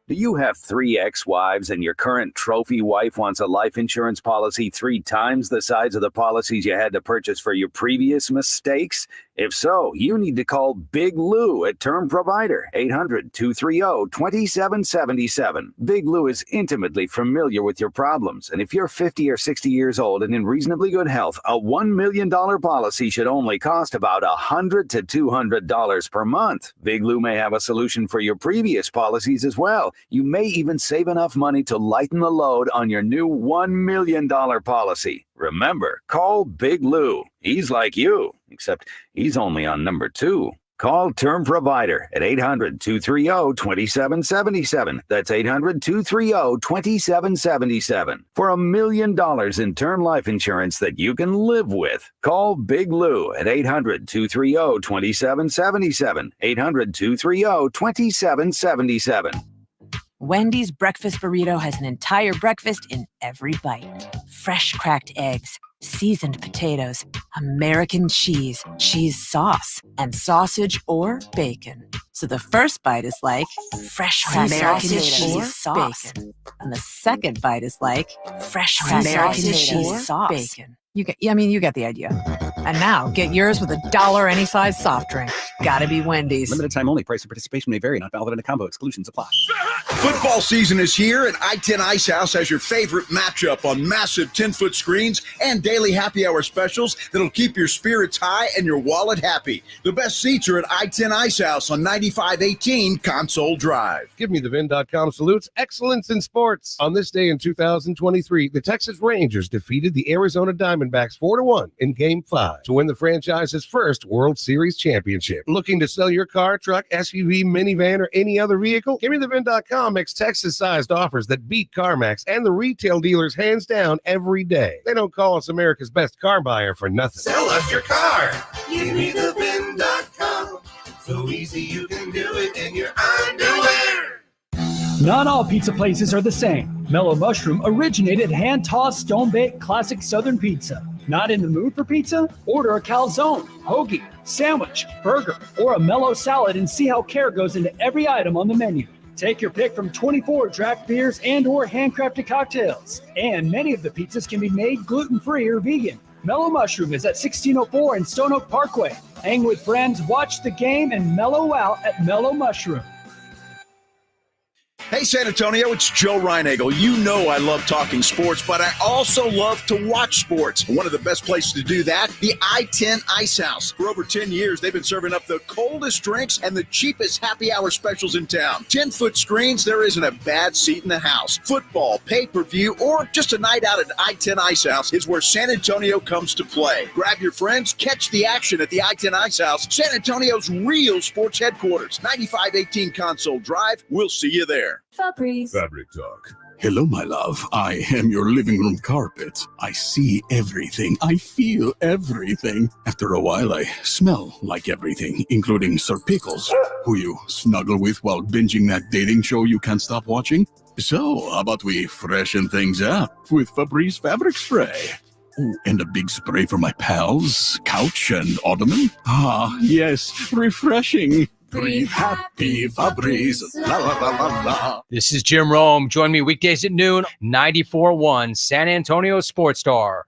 Do you have 3 ex-wives and your current trophy wife wants a life insurance policy 3 times the size of the policies you had to purchase for your previous mistakes? If so, you need to call Big Lou at Term Provider, 800-230-2777. Big Lou is intimately familiar with your problems, and if you're 50 or 60 years old and in reasonably good health, a $1 million policy should only cost about $100 to $200 per month. Big Lou may have a solution for your previous policies as well. You may even save enough money to lighten the load on your new $1 million policy. Remember, call Big Lou. He's like you, except he's only on number 2. Call Term Provider at 800-230-2777. That's 800-230-2777 for $1 million in term life insurance that you can live with. Call Big Lou at 800-230-2777. 800-230-2777. Wendy's breakfast burrito has an entire breakfast in every bite. Fresh cracked eggs, seasoned potatoes, American cheese, cheese sauce, and sausage or bacon. So the first bite is like fresh cracked American cheese sauce. Bacon. And the second bite is like fresh cracked American cheese sauce. Bacon. You get the idea. And now, get yours with $1 any size soft drink. Gotta be Wendy's. Limited time only. Price and participation may vary. Not valid in a combo. Exclusions apply. Football season is here, and I-10 Ice House has your favorite matchup on massive 10-foot screens and daily happy hour specials that'll keep your spirits high and your wallet happy. The best seats are at I-10 Ice House on 9518 Console Drive. Give me the VIN.com salutes excellence in sports. On this day in 2023, the Texas Rangers defeated the Arizona Diamondbacks 4-1 in Game 5 to win the franchise's first World Series championship. Looking to sell your car, truck, SUV, minivan, or any other vehicle? Give me the VIN.com makes Texas-sized offers that beat CarMax and the retail dealers hands down every day. They don't call us America's best car buyer for nothing. Sell us your car. Give me the VIN.com. So easy you can do it in your underwear. Not all pizza places are the same. Mellow Mushroom originated hand-tossed, stone-baked classic Southern pizza. Not in the mood for pizza? Order a calzone, hoagie, sandwich, burger, or a mellow salad and see how care goes into every item on the menu. Take your pick from 24 draft beers and or handcrafted cocktails. And many of the pizzas can be made gluten-free or vegan. Mellow Mushroom is at 1604 in Stone Oak Parkway. Hang with friends, watch the game, and mellow out at Mellow Mushroom. Hey, San Antonio, it's Joe Reinagel. You know I love talking sports, but I also love to watch sports. One of the best places to do that, the I-10 Ice House. For over 10 years, they've been serving up the coldest drinks and the cheapest happy hour specials in town. 10-foot screens, there isn't a bad seat in the house. Football, pay-per-view, or just a night out at I-10 Ice House is where San Antonio comes to play. Grab your friends, catch the action at the I-10 Ice House, San Antonio's real sports headquarters. 9518 Console Drive. We'll see you there. Fabric Talk. Hello, my love. I am your living room carpet. I see everything. I feel everything. After a while, I smell like everything, including Sir Pickles, who you snuggle with while binging that dating show you can't stop watching. So, how about we freshen things up with Febreze Fabric Spray? Oh, and a big spray for my pals, couch and ottoman. Ah, yes, refreshing. Breathe happy, Febreze, la la la la la. This is Jim Rome. Join me weekdays at noon, 94.1 San Antonio Sports Star.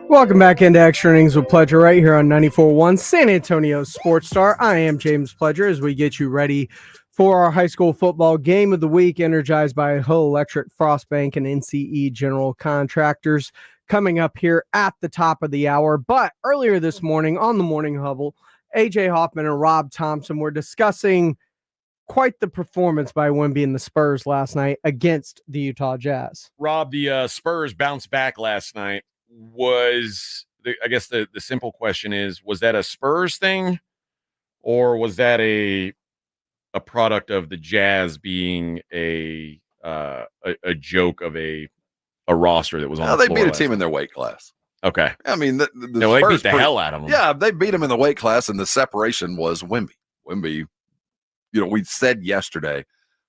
Welcome back into Extra Innings with Pledger right here on 94.1 San Antonio Sports Star. I am James Pledger as we get you ready for our high school football game of the week, energized by Hull Electric, Frostbank, and NCE General Contractors, coming up here at the top of the hour. But earlier this morning on the Morning Huddle, AJ Hoffman and Rob Thompson were discussing quite the performance by Wemby and the Spurs last night against the Utah Jazz. Rob, the Spurs bounced back last night. I guess the simple question is, was that a Spurs thing, or was that a product of the Jazz being a joke of a roster that was on the they floor beat a last team night? in their weight class. Okay. I mean, the No, they Spurs beat the hell out of them. Yeah, they beat them in the weight class, and the separation was Wemby. Wemby, we said yesterday,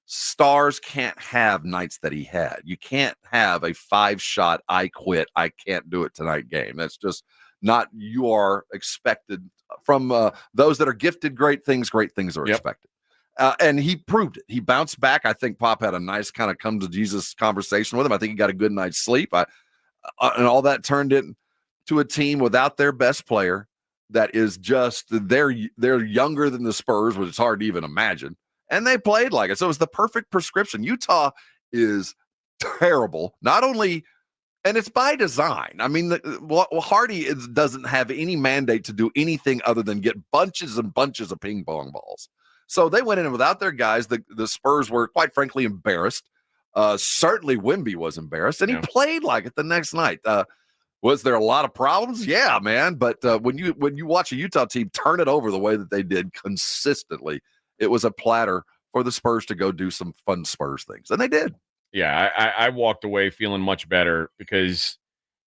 stars can't have nights that he had. You can't have a 5-shot, I quit, I can't do it tonight game. That's just not, you are expected from those that are gifted great things are expected. And he proved it. He bounced back. I think Pop had a nice kind of come to Jesus conversation with him. I think he got a good night's sleep. And all that turned into a team without their best player that is just, they're younger than the Spurs, which is hard to even imagine. And they played like it. So it was the perfect prescription. Utah is terrible. Not only, and it's by design. I mean, Hardy doesn't have any mandate to do anything other than get bunches and bunches of ping pong balls. So they went in without their guys. The Spurs were, quite frankly, embarrassed. Certainly Wemby was embarrassed, and he played like it the next night. Was there a lot of problems? Yeah, man. But when you watch a Utah team turn it over the way that they did consistently, it was a platter for the Spurs to go do some fun Spurs things, and they did. Yeah, I walked away feeling much better, because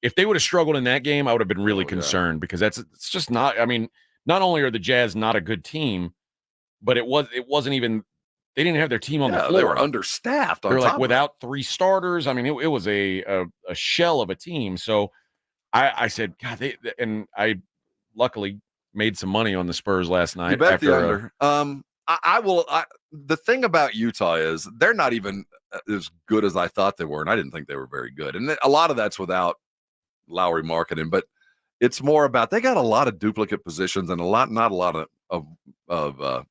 if they would have struggled in that game, I would have been really concerned, because it's just not. I mean, not only are the Jazz not a good team, but it wasn't even. They didn't have their team on the floor. They were understaffed. They were like without 3 starters. I mean, it was a shell of a team. So I said, God, and I luckily made some money on the Spurs last night. You bet the under. I will. The thing about Utah is they're not even as good as I thought they were, and I didn't think they were very good. And a lot of that's without Lowry marketing, but it's more about they got a lot of duplicate positions and not a lot of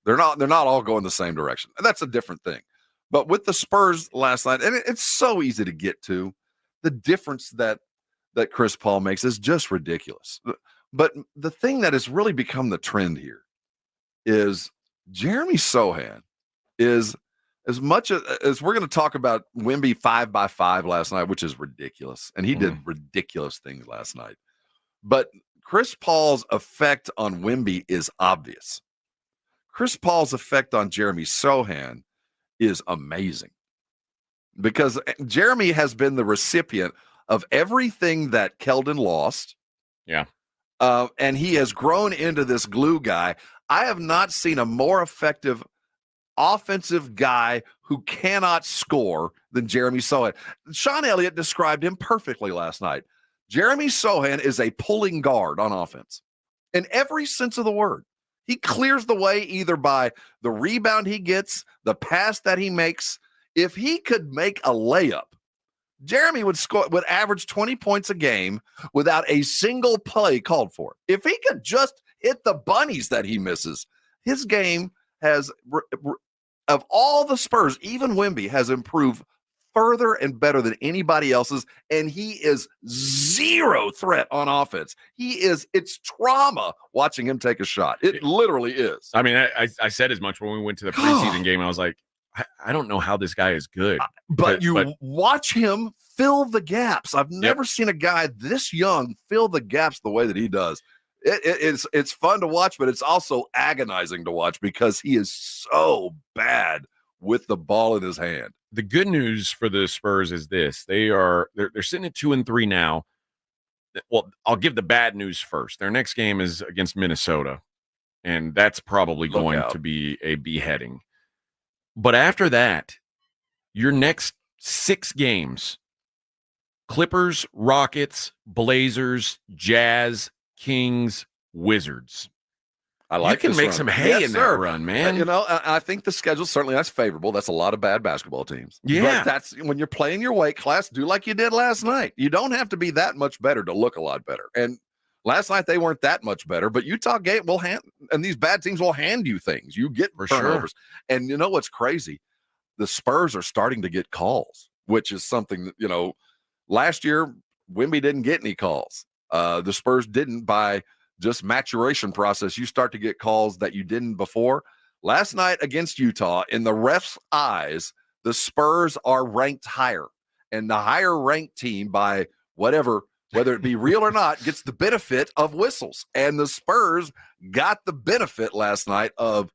they're not all going the same direction. And that's a different thing. But with the Spurs last night, and it's so easy to get to, the difference that Chris Paul makes is just ridiculous. But the thing that has really become the trend here is Jeremy Sohan is, as much as we're going to talk about Wemby 5x5 last night, which is ridiculous. And he did ridiculous things last night. But Chris Paul's effect on Wemby is obvious. Chris Paul's effect on Jeremy Sohan is amazing, because Jeremy has been the recipient of everything that Keldon lost. Yeah. And he has grown into this glue guy. I have not seen a more effective offensive guy who cannot score than Jeremy Sohan. Sean Elliott described him perfectly last night. Jeremy Sohan is a pulling guard on offense in every sense of the word. He clears the way either by the rebound he gets, the pass that he makes. If he could make a layup, Jeremy would average 20 points a game without a single play called for. If he could just hit the bunnies that he misses, his game has, of all the Spurs, even Wemby has improved further and better than anybody else's, and he is zero threat on offense. It's trauma watching him take a shot. It literally is. I mean, I said as much when we went to the preseason game. I was like, I don't know how this guy is good. But watch him fill the gaps. I've never seen a guy this young fill the gaps the way that he does. It's fun to watch, but it's also agonizing to watch because he is so bad with the ball in his hand. The good news for the Spurs is this: they're sitting at 2-3 now. Well, I'll give the bad news first. Their next game is against Minnesota, and that's probably going to be a beheading. But after that, your next 6 games: Clippers, Rockets, Blazers, Jazz, Kings, Wizards. I like you can this make run. some hay in that run, man. I think the schedule certainly that's favorable. That's a lot of bad basketball teams. Yeah. But that's when you're playing your weight class, do like you did last night. You don't have to be that much better to look a lot better. And last night they weren't that much better, but Utah will hand, and these bad teams will hand you things. You get turnovers. Sure. And you know what's crazy? The Spurs are starting to get calls, which is something that, last year Wemby didn't get any calls. The Spurs didn't by just maturation process. You start to get calls that you didn't before. Last night against Utah, in the ref's eyes, the Spurs are ranked higher. And the higher ranked team by whatever, whether it be real or not, gets the benefit of whistles. And the Spurs got the benefit last night of,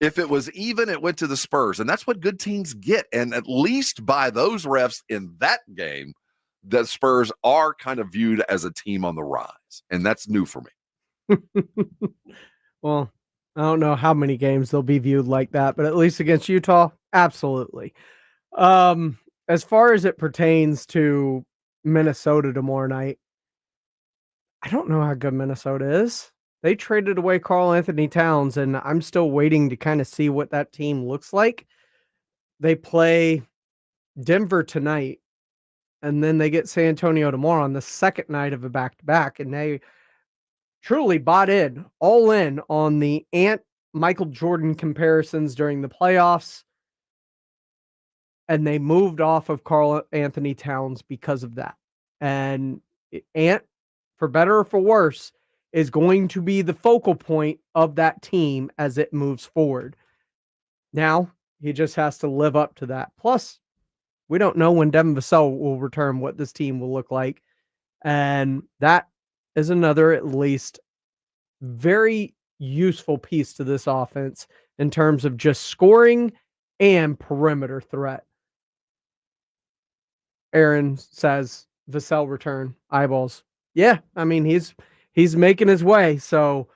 if it was even, it went to the Spurs. And that's what good teams get. And at least by those refs in that game, the Spurs are kind of viewed as a team on the rise. And that's new for me. Well, I don't know how many games they'll be viewed like that, but at least against Utah, absolutely. As far as it pertains to Minnesota tomorrow night, I don't know how good Minnesota is. They traded away Karl Anthony Towns, and I'm still waiting to kind of see what that team looks like. They play Denver tonight, and then they get San Antonio tomorrow on the second night of a back-to-back, and they truly bought in, all in on the Ant Michael Jordan comparisons during the playoffs, and they moved off of Karl Anthony Towns because of that. And Ant, for better or for worse, is going to be the focal point of that team as it moves forward. Now, he just has to live up to that. Plus, we don't know when Devin Vassell will return, what this team will look like. And that is another, at least, very useful piece to this offense in terms of just scoring and perimeter threat. Aaron says, Vassell return, eyeballs. Yeah, I mean, he's making his way. So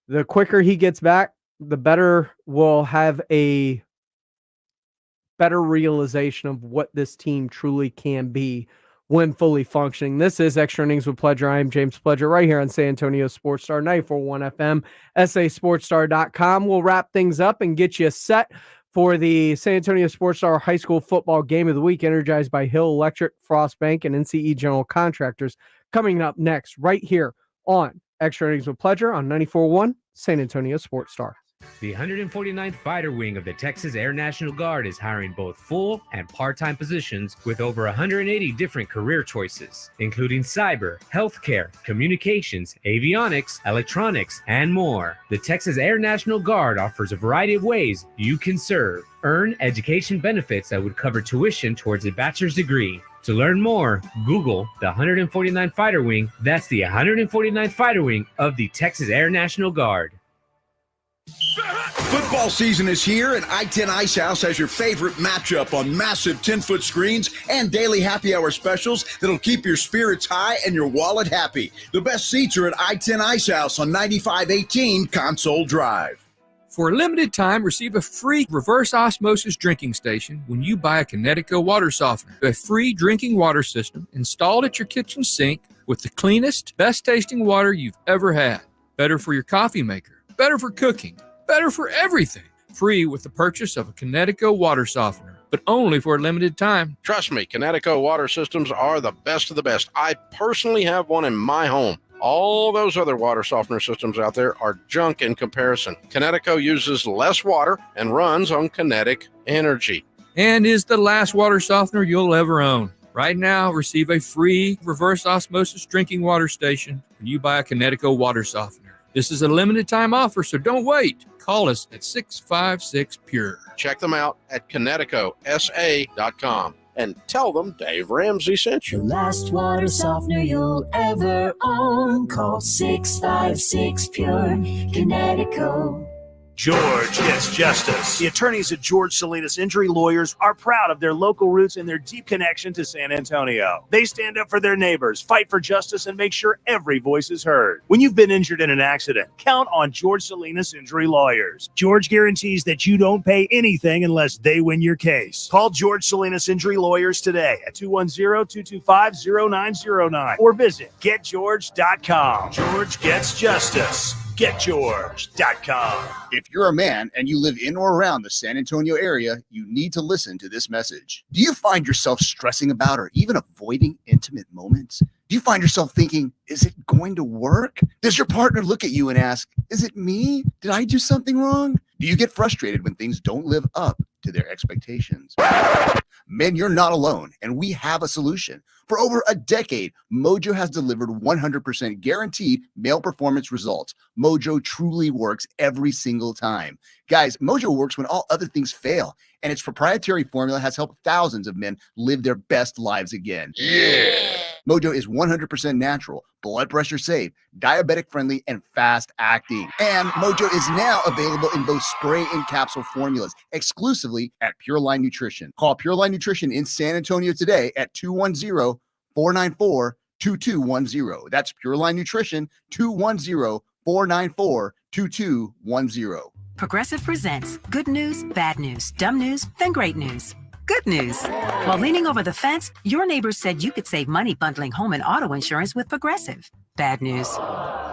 the quicker he gets back, the better we'll have a better realization of what this team truly can be when fully functioning. This is Extra Innings with Pledger. I am James Pledger right here on San Antonio Sports Star 94.1 FM, sasportstar.com. We'll wrap things up and get you set for the San Antonio Sports Star High School Football Game of the Week, energized by Hill Electric, Frost Bank, and NCE General Contractors. Coming up next, right here on Extra Innings with Pledger on 94.1 San Antonio Sports Star. The 149th Fighter Wing of the Texas Air National Guard is hiring both full and part-time positions with over 180 different career choices, including cyber, healthcare, communications, avionics, electronics, and more. The Texas Air National Guard offers a variety of ways you can serve. Earn education benefits that would cover tuition towards a bachelor's degree. To learn more, Google the 149th Fighter Wing. That's the 149th Fighter Wing of the Texas Air National Guard. Football season is here, and I-10 Ice House has your favorite matchup on massive 10-foot screens and daily happy hour specials that'll keep your spirits high and your wallet happy. The best seats are at I-10 Ice House on 9518 Console Drive. For a limited time, receive a free reverse osmosis drinking station when you buy a Connecticut water softener. A free drinking water system installed at your kitchen sink with the cleanest, best-tasting water you've ever had. Better for your coffee maker, better for cooking, better for everything. Free with the purchase of a Connecticut water softener, but only for a limited time. Trust me, Connecticut water systems are the best of the best. I personally have one in my home. All those other water softener systems out there are junk in comparison. Connecticut uses less water and runs on kinetic energy. And is the last water softener you'll ever own. Right now, receive a free reverse osmosis drinking water station when you buy a Connecticut water softener. This is a limited time offer, so don't wait. Call us at 656-PURE. Check them out at ConnecticutSA.com and tell them Dave Ramsey sent you. The last water softener you'll ever own. Call 656-PURE. Connecticut. George gets justice. The attorneys at George Salinas Injury Lawyers are proud of their local roots and their deep connection to San Antonio. They stand up for their neighbors, fight for justice, and make sure every voice is heard. When you've been injured in an accident, count on George Salinas Injury Lawyers. George guarantees that you don't pay anything unless they win your case. Call George Salinas Injury Lawyers today at 210-225-0909 or visit getgeorge.com. George gets justice. GetGeorge.com. If you're a man and you live in or around the San Antonio area, you need to listen to this message. Do you find yourself stressing about or even avoiding intimate moments? Do you find yourself thinking, is it going to work? Does your partner look at you and ask, is it me? Did I do something wrong? Do you get frustrated when things don't live up to their expectations. Men, you're not alone, and we have a solution. For over a decade, Mojo has delivered 100% guaranteed male performance results. Mojo truly works every single time. Guys, Mojo works when all other things fail, and its proprietary formula has helped thousands of men live their best lives again. Yeah. Mojo is 100% natural, blood pressure safe, diabetic friendly, and fast acting. And Mojo is now available in both spray and capsule formulas exclusively at Pure Line Nutrition. Call Pure Line Nutrition in San Antonio today at 210-494-2210. That's Pure Line Nutrition, 210-494-2210. Progressive presents good news, bad news, dumb news, then great news. Good news. While leaning over the fence, your neighbor said you could save money bundling home and auto insurance with Progressive. Bad news.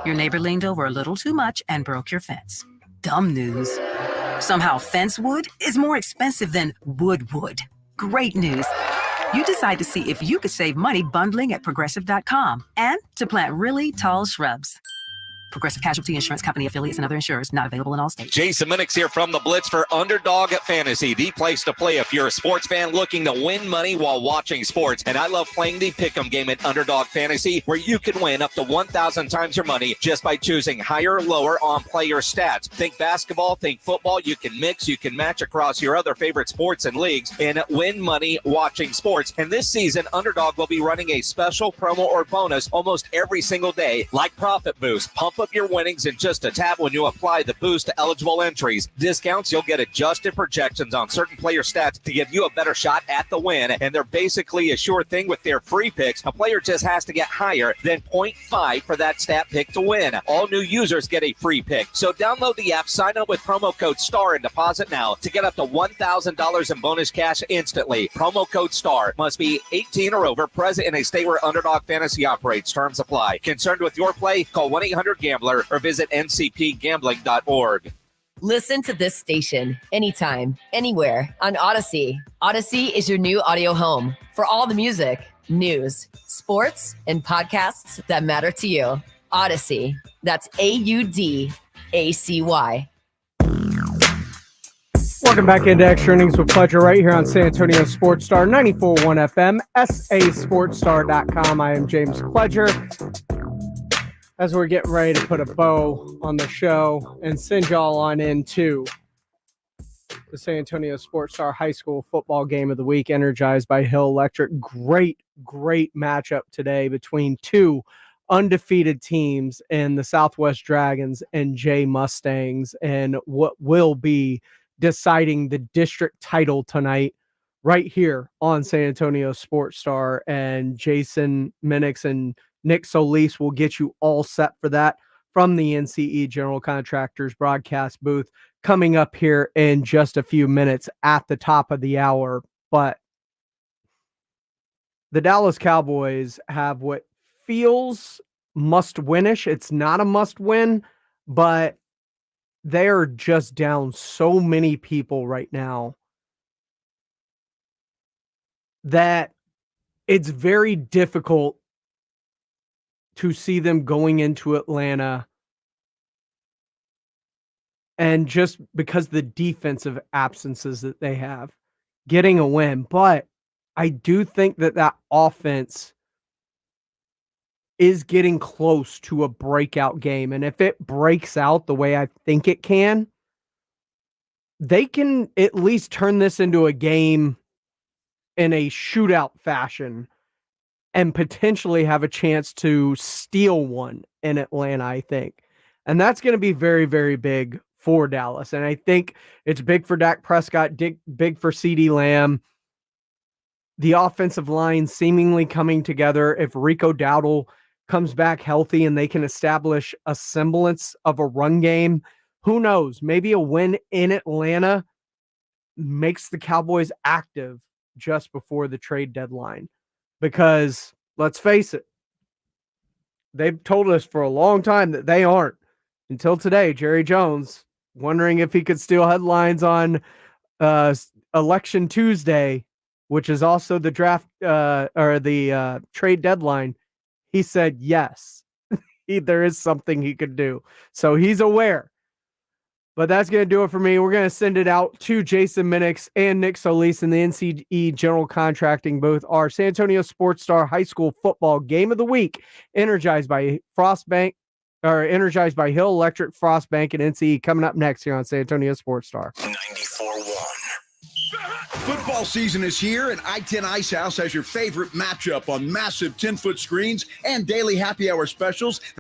Your neighbor leaned over a little too much and broke your fence. Dumb news. Somehow fence wood is more expensive than wood. Great news. You decide to see if you could save money bundling at Progressive.com and to plant really tall shrubs. Progressive Casualty Insurance Company affiliates and other insurers not available in all states. Jason Minix here from the Blitz for Underdog Fantasy, the place to play if you're a sports fan looking to win money while watching sports. And I love playing the Pick'em game at Underdog Fantasy, where you can win up to 1,000 times your money just by choosing higher or lower on player stats. Think basketball, think football. You can mix, you can match across your other favorite sports and leagues and win money watching sports. And this season, Underdog will be running a special promo or bonus almost every single day, like Profit Boost. Pump up your winnings in just a tap when you apply the boost to eligible entries. Discounts, you'll get adjusted projections on certain player stats to give you a better shot at the win, and they're basically a sure thing with their free picks. A player just has to get higher than 0.5 for that stat pick to win. All new users get a free pick. So download the app, sign up with promo code STAR, and deposit now to get up to $1,000 in bonus cash instantly. Promo code STAR. Must be 18 or over, present in a state where Underdog Fantasy operates. Terms apply. Concerned with your play? Call 1-800-GAMBLER or visit ncpgambling.org. Listen to this station anytime, anywhere on Odyssey. Odyssey is your new audio home for all the music, news, sports, and podcasts that matter to you. Odyssey. That's AUDACY. Welcome back into Extra Innings with Pleasure right here on San Antonio Sports Star 94.1 FM, sasportstar.com. I am James Pleasure. As we're getting ready to put a bow on the show and send y'all on into the San Antonio Sports Star High School football game of the week, energized by Hill Electric. Great matchup today between two undefeated teams in the Southwest Dragons and Jay Mustangs, and what will be deciding the district title tonight right here on San Antonio Sports Star. And Jason Minix and Nick Solis will get you all set for that from the NCE General Contractors broadcast booth coming up here in just a few minutes at the top of the hour. But the Dallas Cowboys have what feels must-winish. It's not a must-win, but they're just down so many people right now that it's very difficult to see them going into Atlanta, and just because the defensive absences that they have, getting a win. But I do think that offense is getting close to a breakout game. And if it breaks out the way I think it can, they can at least turn this into a game in a shootout fashion and potentially have a chance to steal one in Atlanta, I think. And that's going to be very, very big for Dallas. And I think it's big for Dak Prescott, big for CeeDee Lamb. The offensive line seemingly coming together. If Rico Dowdle comes back healthy and they can establish a semblance of a run game, who knows? Maybe a win in Atlanta makes the Cowboys active just before the trade deadline. Because let's face it, they've told us for a long time that they aren't. Until today, Jerry Jones wondering if he could steal headlines on Election Tuesday, which is also the draft or the trade deadline. He said yes, there is something he could do. So he's aware. But that's going to do it for me. We're going to send it out to Jason Minix and Nick Solis in the NCE General Contracting booth. Our San Antonio Sports Star High School Football Game of the Week, energized by energized by Hill Electric, Frostbank, and NCE, coming up next here on San Antonio Sports Star. 94.1. Football season is here, and I-10 Ice House has your favorite matchup on massive 10-foot screens and daily happy hour specials.